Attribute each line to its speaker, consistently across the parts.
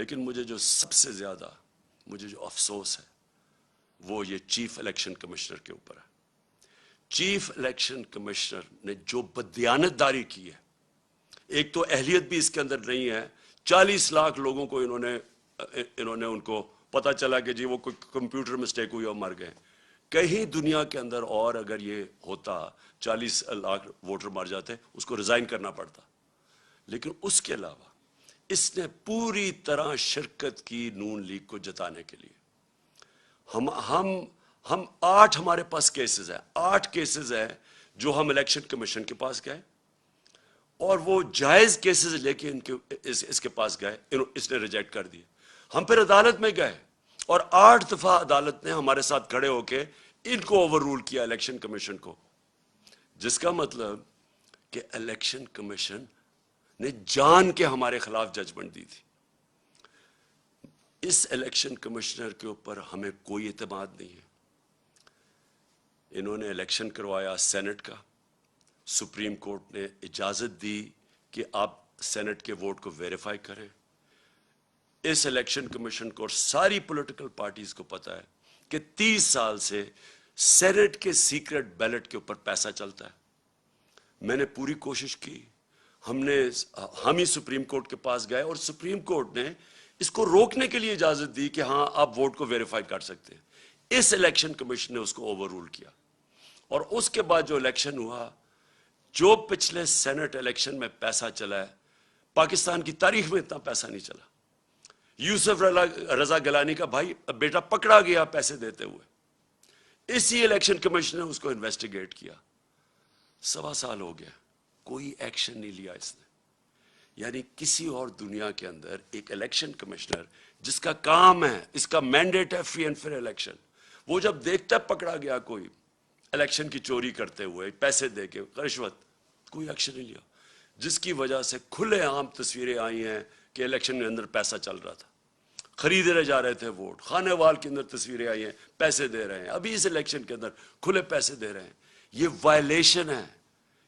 Speaker 1: لیکن مجھے جو افسوس ہے وہ یہ چیف الیکشن کمشنر کے اوپر ہے. چیف الیکشن کمشنر نے جو بددیانتداری کی ہے، ایک تو اہلیت بھی اس کے اندر نہیں ہے. 40 لاکھ لوگوں کو انہوں نے ان کو پتا چلا کہ جی وہ کوئی کمپیوٹر مسٹیک ہوئی اور مر گئے. کہیں دنیا کے اندر اور اگر یہ ہوتا 40 لاکھ ووٹر مر جاتے، اس کو ریزائن کرنا پڑتا. لیکن اس کے علاوہ اس نے پوری طرح شرکت کی نون لیگ کو جتانے کے لیے. ہم 8 ہمارے پاس کیسز ہیں، 8 کیسز ہیں جو ہم الیکشن کمیشن کے پاس گئے اور وہ جائز کیسز لے کے اس کے پاس گئے، اس نے ریجیکٹ کر دیے. ہم پھر عدالت میں گئے اور 8 دفعہ عدالت نے ہمارے ساتھ کھڑے ہو کے ان کو اوور رول کیا، الیکشن کمیشن کو. جس کا مطلب کہ الیکشن کمیشن نے جان کے ہمارے خلاف ججمنٹ دی تھی. اس الیکشن کمشنر کے اوپر ہمیں کوئی اعتماد نہیں ہے. انہوں نے الیکشن کروایا سینٹ کا، سپریم کورٹ نے اجازت دی کہ آپ سینٹ کے ووٹ کو ویریفائی کریں. اس الیکشن کمیشن کو اور ساری پولیٹیکل پارٹیز کو پتا ہے کہ 30 سال سے سینٹ کے سیکرٹ بیلٹ کے اوپر پیسہ چلتا ہے. میں نے پوری کوشش کی، ہم ہی سپریم کورٹ کے پاس گئے اور سپریم کورٹ نے اس کو روکنے کے لیے اجازت دی کہ ہاں آپ ووٹ کو ویریفائی کر سکتے ہیں. اس الیکشن کمیشن نے اس کو اوور رول کیا. اور اس کے بعد جو الیکشن ہوا، جو پچھلے سینٹ الیکشن میں پیسہ چلا ہے، پاکستان کی تاریخ میں اتنا پیسہ نہیں چلا. یوسف رضا گیلانی کا بھائی بیٹا پکڑا گیا پیسے دیتے ہوئے. اسی الیکشن کمیشن نے اس کو انویسٹیگیٹ کیا. 1.25 سال ہو گیا، کوئی ایکشن نہیں لیا اس نے. یعنی کسی اور دنیا کے اندر ایک الیکشن کمشنر جس کا کام ہے، اس کا مینڈیٹ ہے فری اینڈ فیئر الیکشن، وہ جب دیکھتا ہے پکڑا گیا کوئی الیکشن کی چوری کرتے ہوئے، پیسے دے کے، رشوت، کوئی ایکشن نہیں لیا. جس کی وجہ سے کھلے عام تصویریں آئی ہیں کہ الیکشن کے اندر پیسہ چل رہا تھا، خریدے جا رہے تھے ووٹ. خانے وال کے اندر تصویریں آئی ہیں، پیسے دے رہے ہیں. ابھی اس الیکشن کے اندر کھلے پیسے دے رہے ہیں. یہ وائلیشن ہے.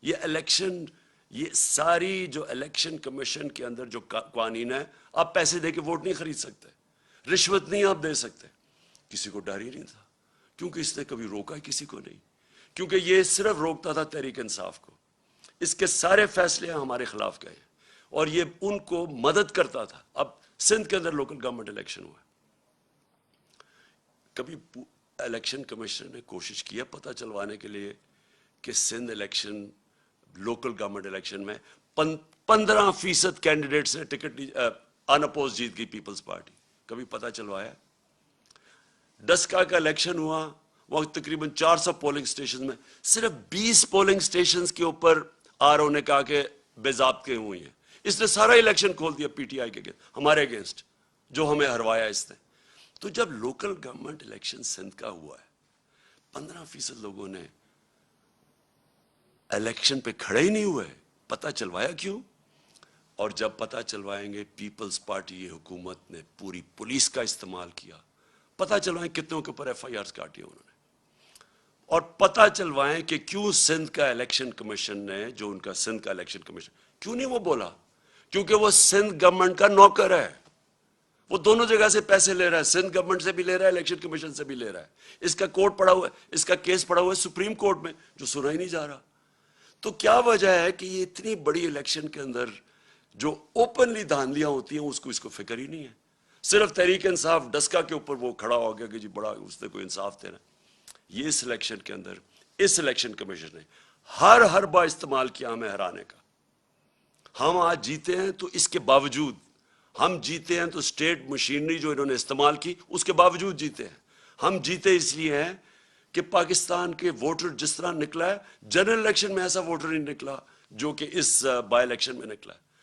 Speaker 1: یہ الیکشن، یہ ساری جو الیکشن کمیشن کے اندر جو قوانین ہے، آپ پیسے دے کے ووٹ نہیں خرید سکتے، رشوت نہیں آپ دے سکتے. کسی کو ڈر ہی نہیں تھا، کیونکہ اس نے کبھی روکا کسی کو نہیں. کیونکہ یہ صرف روکتا تھا تحریک انصاف کو. اس کے سارے فیصلے ہمارے خلاف گئے اور یہ ان کو مدد کرتا تھا. اب سندھ کے اندر لوکل گورنمنٹ الیکشن ہوا، کبھی الیکشن کمیشن نے کوشش کی ہے پتہ چلوانے کے لیے کہ Sindh election, local government election میں 15% کینڈیڈیٹس نے ٹکٹ ان اپوز جیت گئی پیپلز پارٹی. کبھی پتہ چلوایا؟ ڈسکا کا الیکشن ہوا، وہ تقریباً 400 پولنگ سٹیشن میں صرف 20 پولنگ سٹیشنز کے اوپر آر او نے کہا کہ بے ضابطے ہوئی ہیں. اس نے سارا الیکشن کھول دیا پی ٹی آئی کے ہمارے اگینسٹ، جو ہمیں ہروایا اس نے. تو جب لوکل گورنمنٹ الیکشن سندھ کا ہوا ہے، 15% لوگوں نے الیکشن پہ کھڑے ہی نہیں ہوئے. پتہ چلوایا کیوں؟ اور جب پتہ چلوائیں گے، پیپلز پارٹی حکومت نے پوری پولیس کا استعمال کیا. پتہ چلوائیں کتنوں کے اوپر ایف آئی آرز کاٹی انہوں نے. اور پتہ چلوائیں کہ کیوں سندھ کا الیکشن کمیشن نے، جو ان کا سندھ کا الیکشن کمیشن، کیوں نہیں وہ بولا؟ کیونکہ وہ سندھ گورنمنٹ کا نوکر ہے. وہ دونوں جگہ سے پیسے لے رہا ہے، سندھ گورنمنٹ سے بھی لے رہا ہے، الیکشن کمیشن سے بھی لے رہا ہے. اس کا کورٹ پڑا ہوا ہے، اس کا کیس پڑا ہوا ہے سپریم کورٹ میں، جو سنا ہی نہیں جا رہا. تو کیا وجہ ہے کہ یہ اتنی بڑی الیکشن کے اندر جو اوپنلی دھاندلیاں ہوتی ہیں اس کو فکر ہی نہیں ہے؟ صرف تحریک انصاف ڈسکا کے اوپر وہ کھڑا ہو گیا کہ جی بڑا اس نے کوئی انصاف دے رہا ہے. یہ اس الیکشن کے اندر اس الیکشن کمیشن نے ہر حربہ استعمال کیا ہمیں ہرانے کا. ہم آج جیتے ہیں تو اس کے باوجود، ہم جیتے ہیں تو اسٹیٹ مشینری جو انہوں نے استعمال کی اس کے باوجود جیتے ہیں. ہم جیتے اس لیے ہیں کہ پاکستان کے ووٹر جس طرح نکلا ہے، جنرل الیکشن میں ایسا ووٹر نہیں نکلا جو کہ اس بائی الیکشن میں نکلا ہے.